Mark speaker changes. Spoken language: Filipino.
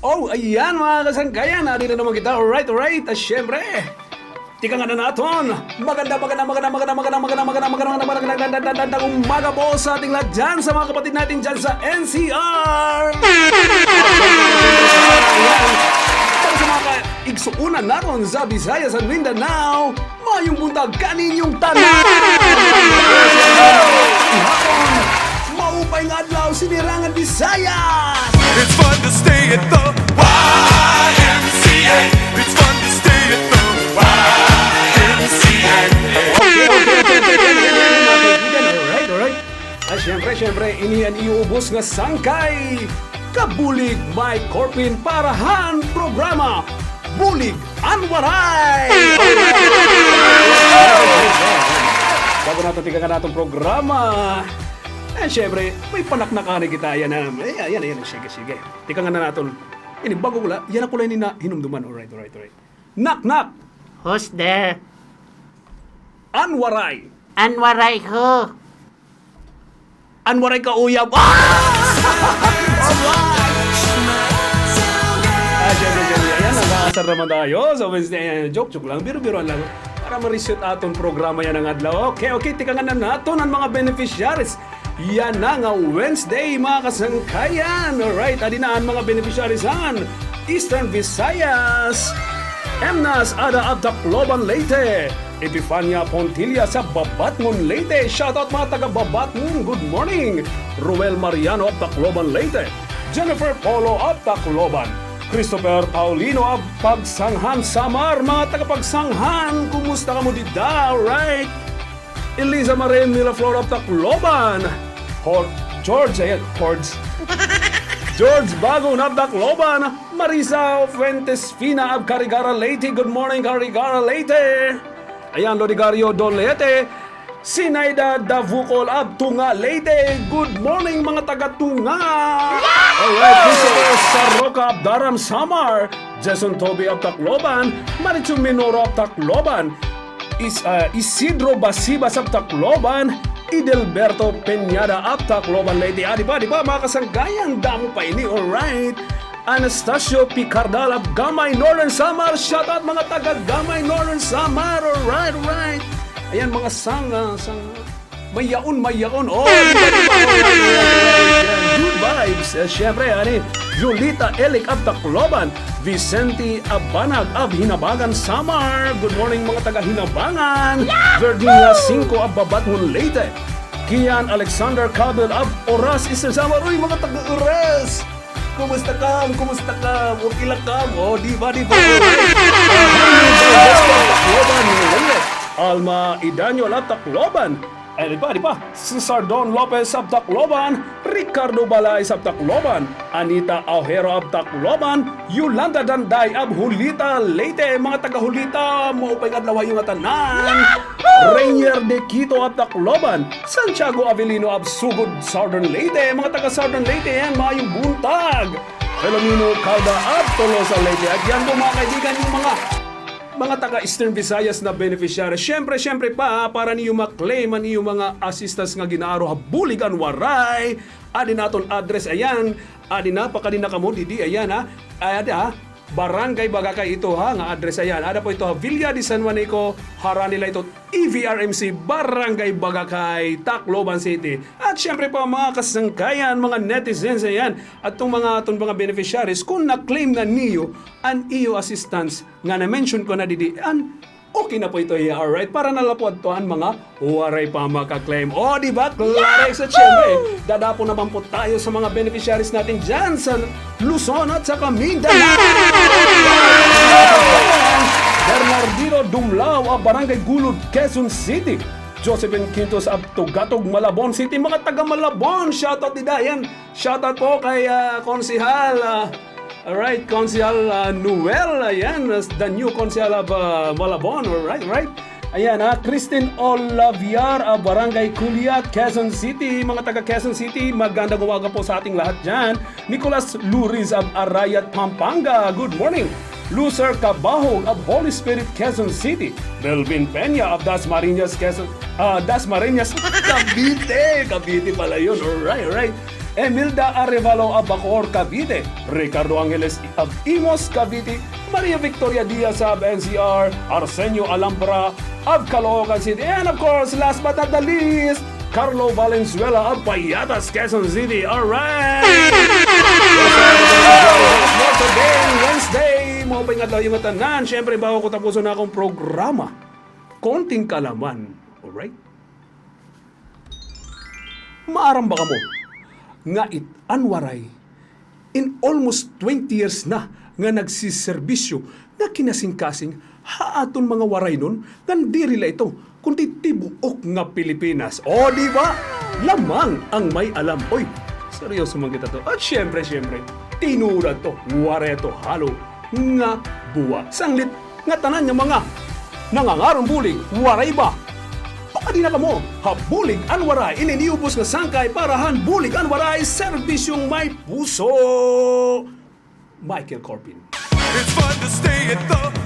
Speaker 1: Oh, ayan mga kasangkayan, nandito naman kita. Alright. At syempre, tika nga na natin. Magandang umaga po sa ating lahat dyan, sa mga kapatid natin dyan sa NCR. Para sa mga igsuunan natin sa Visayas at Mindanao, mayong buntag kaninyong tanan. Ihapon, maupay nga adlaw sinirangan Visayas.
Speaker 2: It's fun to stay at the YMCA. It's fun to stay at the YMCA.
Speaker 1: Alright. At syempre, iniyan iubos nga sangkay. Kabulig Mike Corpin parahan programa. Bulig Anwaray! Bago natin tika ka natong programa, syempre, may panaknakani kita. Yan. Sige. Tika nga na natin. Ini, bago wala, yan ako lang na hinumduman. Alright. Knock!
Speaker 3: Who's there?
Speaker 1: Anwaray!
Speaker 3: Anwaray ko.
Speaker 1: Anwaray ka uyab! Ayan, nag-aasar naman tayo sa Wednesday. Joke lang, biro-biro lang. Para ma-reset atong programa yan ang adlaw. Okay, tika nga na nato ng mga beneficiaries. Yan na nga Wednesday, mga kasangkayan. Alright, adinaan mga beneficiaries han. Eastern Visayas, Emnas Ada Abda Cloban Leyte, Epifania Pontilla sa Babatngon Leyte. Shoutout mga taga Babatngon, good morning. Ruel Mariano of Tacloban Leyte, Jennifer Polo of Tacloban, Christopher Paulino of Pagsanghan Samar. Mga taga Pagsanghan, kumusta ka mo dida? Alright. Eliza Maren Miraflor of Tacloban, George Bagong of Tacloban, Marisa Fuentes Fina of Carigara Leyte. Good morning, Carigara Leyte. Ayan, Lodigario Don Leyte. Sinaida Davukol of Tunga Leyte. Good morning, mga taga-Tunga. Alright, Christopher Saroka of Daram Samar, Jason Toby of Tacloban, Marichu Minoro of Tacloban, Isidro Basibas of Tacloban, Idelberto Peñada of Tacloban Leyte. Di ba mga kasanggayan, damo pa ini. Alright. Anastasio Picardal of Gamay Northern Samar. Shout out mga taga Gamay Northern Samar. Alright. Ayan mga sanga. Mayaon. Oh, good vibes. Siyempre, Julita Elik of Tacloban, Vicente Abanag of Hinabagan Samar. Good morning mga taga Hinabangan. Virginia Cinco of Babatngon Leyte, Kian Alexander Cabel of Oras Eastern Samar. Uy, mga taga Oras, kumusta ka? Okay lang ka? Oh, di ba? Alma Idanyo of Tacloban. Di ba? Cesar Don Lopez of Tacloban, Ricardo Balay of Tacloban, Anita Aujero of Tacloban, Yolanda Danday of Julita Leyte. Mga taga Julita, maupay adlaw yung tanan. Rainier De Quito of Tacloban, Santiago Avelino of Sugod Southern Leyte. Mga taga Southern Leyte yan, mayong buntag. Filomeno Calda of Tolosa Leyte. At yan po mga kaibigan, yung mga taga Eastern Visayas na beneficiary. Siyempre pa, para niyo maklaim ang iyong mga assistance nga ginaaro habulig ang waray. Adi naton address, ayan. Adi na, pakadina ka mo, didi, ayan ha. Barangay Bagakay ito ha, nga address ayan. Ada po ito ha, Villa de San Juanico, harang nila ito, EVRMC, Barangay Bagakay, Tacloban City. At syempre po mga kasangkayan, mga netizens ayan, at itong mga beneficiaries, kung na-claim na niyo ang iyo assistance, nga na-mention ko na didi, okay na po ito, alright? Para nalapuan to ang mga waray pa makaklaim. O, di ba? Klare sa syempre. Dadapo naman po tayo sa mga beneficiaries natin dyan sa Luzon at sa Mindanao. Bernardino Dumlao of Barangay Gulod, Quezon City. Josephine Quintos of Tugatog, Malabon City. Mga taga Malabon, shoutout din yan. Shoutout po kay Konsihal alright, Konsihal Noel, ayan, the new Konsihal of Malabon, alright. Ayan Christine Olaviar of Barangay Culiat, Quezon City. Mga taga Quezon City, magandang umaga po sa ating lahat dyan. Nicolas Luriz of Arayat, Pampanga, good morning. Lucer Cabahog of Holy Spirit, Quezon City. Melvin Peña of Dasmariñas, Cavite pala yun, alright. Emilda Arevalo of Bacoor, Cavite, Ricardo Angeles of Imos, Cavite, Maria Victoria Diaz of NCR, Arsenio Alambra of Caloocan City, and of course, last but not the least, Carlo Valenzuela of Payatas, Quezon City. Alright! For today, Wednesday, mapay nga tayo yung tanan. Siyempre, bago ko tapusin na akong programa, konting kalaman. Alright? Maaram ba ka mo? Nga anwaray, in almost 20 years na nga nagsiservisyo na kinasing-kasing haaton mga waray nun nga dirila ito kundi tibuok nga Pilipinas. O di ba? Lamang ang may alam. Oy, seryoso man kita to. At syempre, tinurad to, waray to, halo nga buwa. Sanglit nga tanan nga mga nangangarong bulig, waray ba? Baka di na ka mo, habulig ang waray, ininiubos nga sangkay para hanbulig ang waray, serbisyong may puso. Michael Corpin.
Speaker 2: It's fun to stay at the